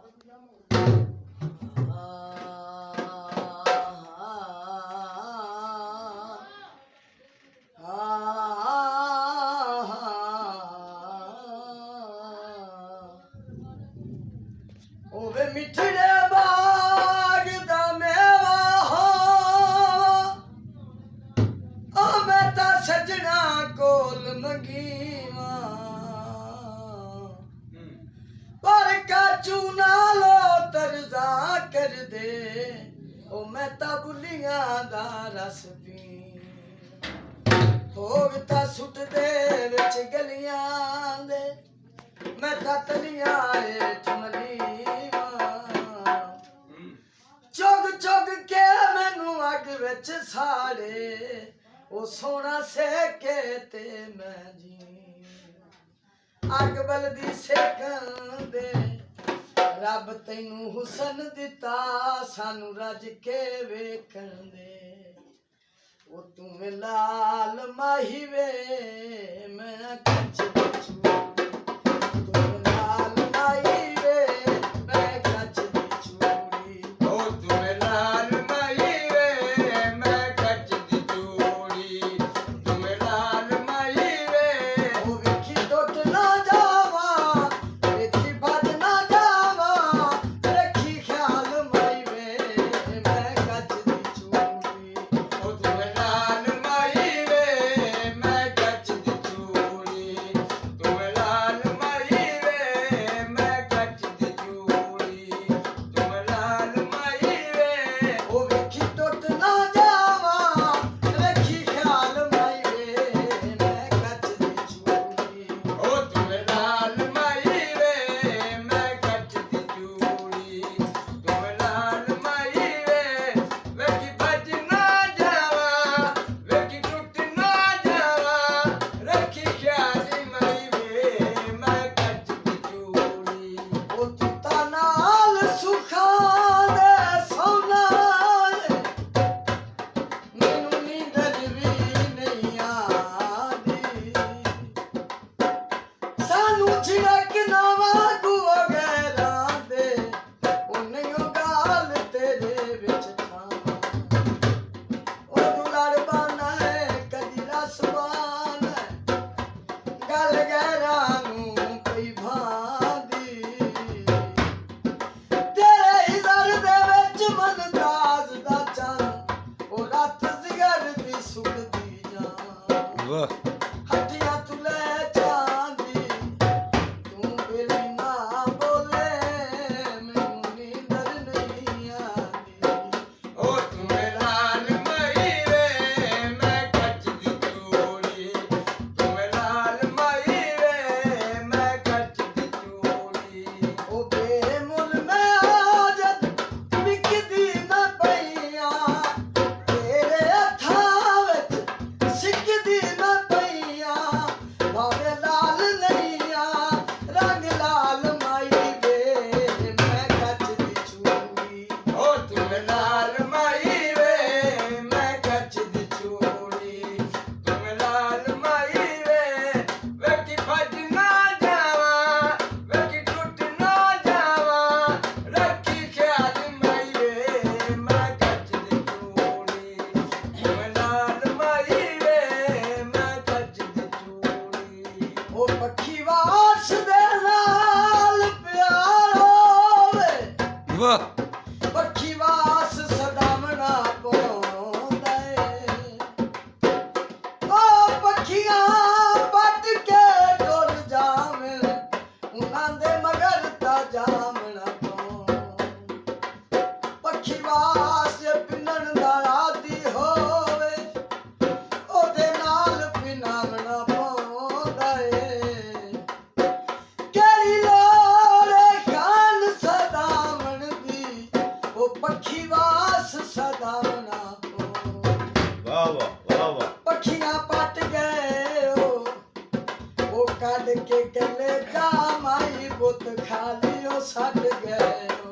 ओवे मिठड़े बाग दा मेवा ओ मैं ता सजना कोल मंगीवा पर काचू नालो तरजा कर दे ओ मैं ता बुलियां दा रस पी भोग ता सुट दे विच गलियां दे मैं ता तलियां हेठ मलीवा चुग चुग के मैनू अग विच साड़े ओ सोना सेके ते मैं जी अग बलदी सेकन दे रब तैनू हुसन दिता सानू रज के वेखन दे ओ तू में लाल माही वे मैं कच बिचू हटिया तुले चांदी तू बेली ना बोले मैनू नींदर नहीं आती ओ तुम्हें लाल मई वे मैं कच दी चूड़ी तुम्हें लाल मई वे मैं कच दी चूड़ी ओ बेमुल मैं आजत बिकदी ना पईया तेरे हथां विच सिकदी पक्षी वास सदावना पौंदा ओ पक्षियां पट के टुर जावन उन्हां दे मगर ता जामना पौंदा पक्षी वास पिनण दा आदी होवे ओदे नाल पिनावना पौंदा केड़ी पक्षी वास सदावना पक्षियां पट गए ओ कड के गले का माई बुत खाली ओ सट गए